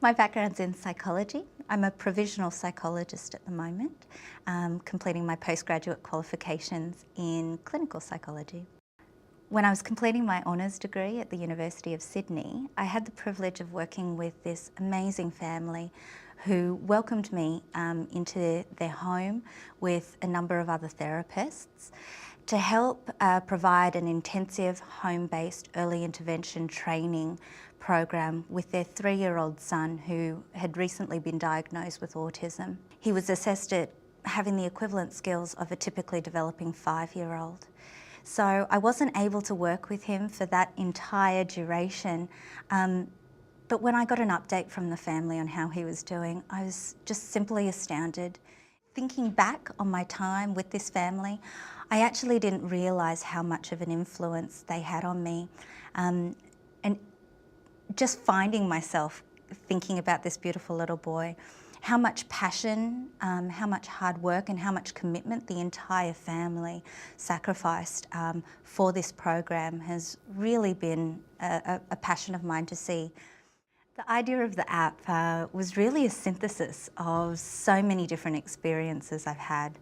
My background's in psychology. I'm a provisional psychologist at the moment, completing my postgraduate qualifications in clinical psychology. When I was completing my honours degree at the University of Sydney, I had the privilege of working with this amazing family who welcomed me into their home with a number of other therapists to help provide an intensive home-based early intervention training program with their 3-year-old son who had recently been diagnosed with autism. He was assessed at having the equivalent skills of a typically developing 5-year-old. So I wasn't able to work with him for that entire duration, but when I got an update from the family on how he was doing, I was just simply astounded. Thinking back on my time with this family, I actually didn't realise how much of an influence they had on me. And just finding myself thinking about this beautiful little boy, how much passion, how much hard work and how much commitment the entire family sacrificed for this program has really been a passion of mine to see. The idea of the app was really a synthesis of so many different experiences I've had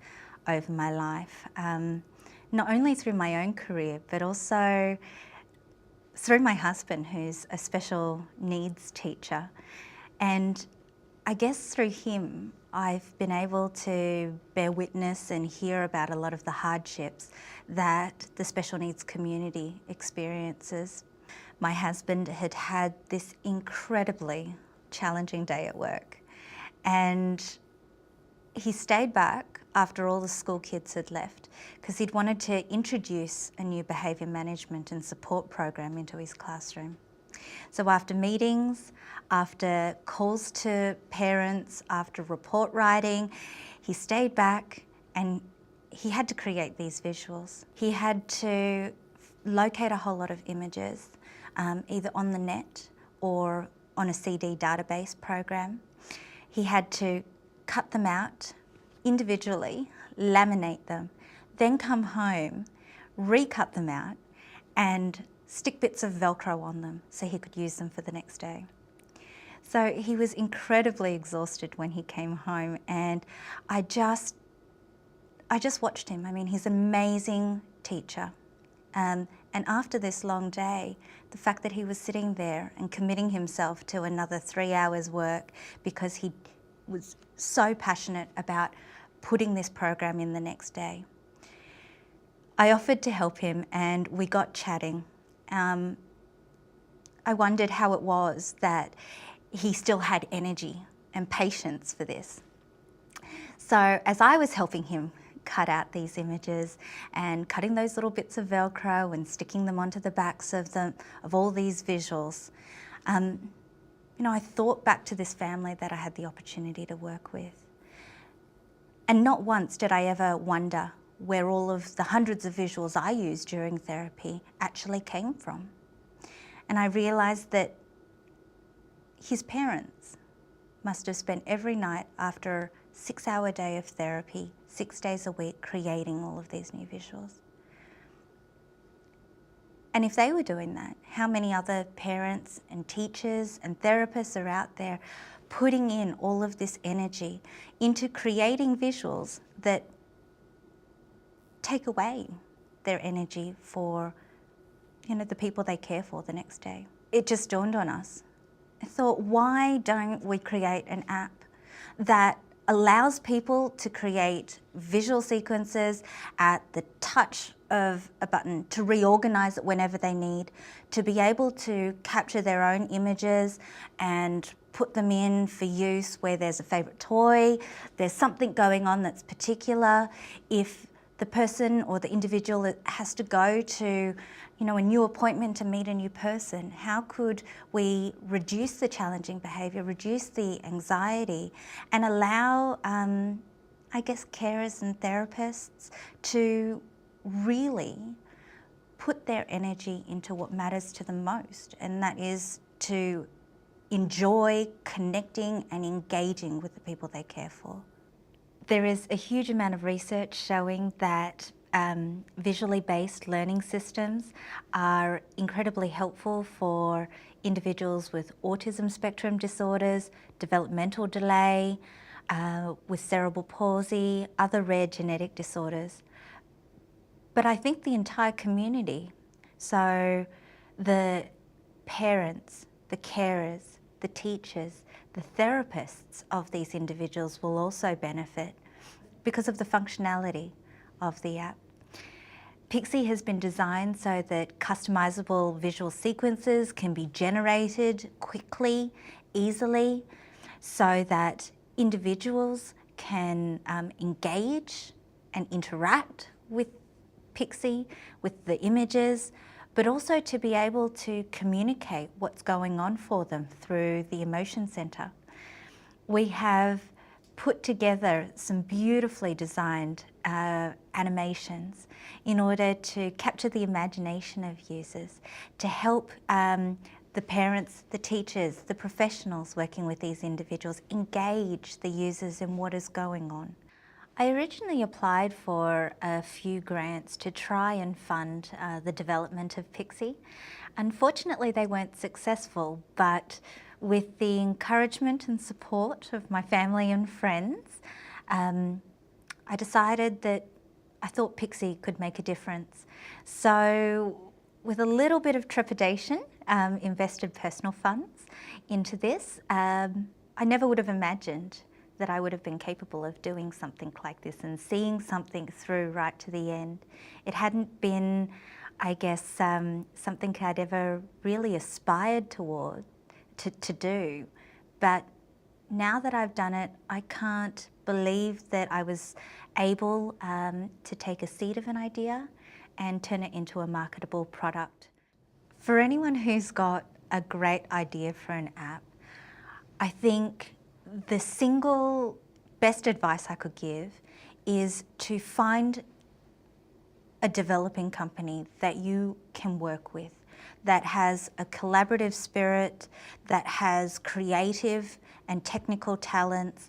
over my life, not only through my own career, but also through my husband, who's a special needs teacher. And I guess through him, I've been able to bear witness and hear about a lot of the hardships that the special needs community experiences. My husband had had this incredibly challenging day at work, and he stayed back after all the school kids had left because he'd wanted to introduce a new behaviour management and support program into his classroom. So after meetings, after calls to parents, after report writing, he stayed back and he had to create these visuals. He had to locate a whole lot of images, either on the net or on a CD database program. He had to cut them out individually, laminate them, then come home, recut them out and stick bits of Velcro on them so he could use them for the next day. So he was incredibly exhausted when he came home, and I just watched him. I mean, he's an amazing teacher. And after this long day, the fact that he was sitting there and committing himself to another 3 hours work because he was so passionate about putting this program in the next day. I offered to help him and we got chatting. I wondered how it was that he still had energy and patience for this. So as I was helping him cut out these images and cutting those little bits of Velcro and sticking them onto the backs of all these visuals, I thought back to this family that I had the opportunity to work with. And not once did I ever wonder where all of the hundreds of visuals I used during therapy actually came from. And I realised that his parents must have spent every night after a 6-hour day of therapy, 6 days a week, creating all of these new visuals. And if they were doing that, how many other parents and teachers and therapists are out there putting in all of this energy into creating visuals that take away their energy for, the people they care for the next day. It just dawned on us. I thought, why don't we create an app that allows people to create visual sequences at the touch of a button, to reorganise it whenever they need, to be able to capture their own images and put them in for use where there's a favourite toy, there's something going on that's particular. If the person or the individual has to go to a new appointment to meet a new person, how could we reduce the challenging behaviour, reduce the anxiety and allow, carers and therapists to really put their energy into what matters to them most, and that is to enjoy connecting and engaging with the people they care for. There is a huge amount of research showing that visually based learning systems are incredibly helpful for individuals with autism spectrum disorders, developmental delay, with cerebral palsy, other rare genetic disorders. But I think the entire community, so the parents, the carers, the teachers, the therapists of these individuals will also benefit because of the functionality of the app. Pic-See has been designed so that customizable visual sequences can be generated quickly, easily, so that individuals can engage and interact with Pic-See, with the images, but also to be able to communicate what's going on for them through the Emotion Centre. We have put together some beautifully designed animations in order to capture the imagination of users, to help the parents, the teachers, the professionals working with these individuals engage the users in what is going on. I originally applied for a few grants to try and fund the development of Pic-See. Unfortunately, they weren't successful, but with the encouragement and support of my family and friends, I decided that I thought Pic-See could make a difference. So with a little bit of trepidation, invested personal funds into this. I never would have imagined that I would have been capable of doing something like this and seeing something through right to the end. It hadn't been, I guess, something I'd ever really aspired toward to do. But now that I've done it, I can't believe that I was able to take a seed of an idea and turn it into a marketable product. For anyone who's got a great idea for an app, I think the single best advice I could give is to find a developing company that you can work with, that has a collaborative spirit, that has creative and technical talents,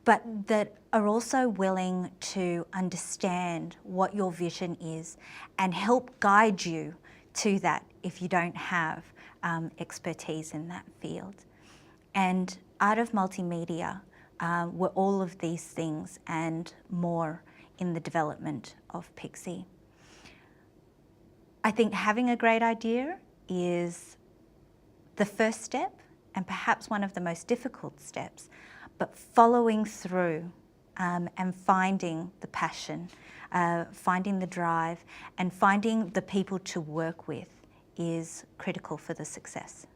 but that are also willing to understand what your vision is and help guide you to that if you don't have expertise in that field. And Art of Multimedia were all of these things and more in the development of Pic-See. I think having a great idea is the first step and perhaps one of the most difficult steps, but following through and finding the passion, finding the drive and finding the people to work with is critical for the success.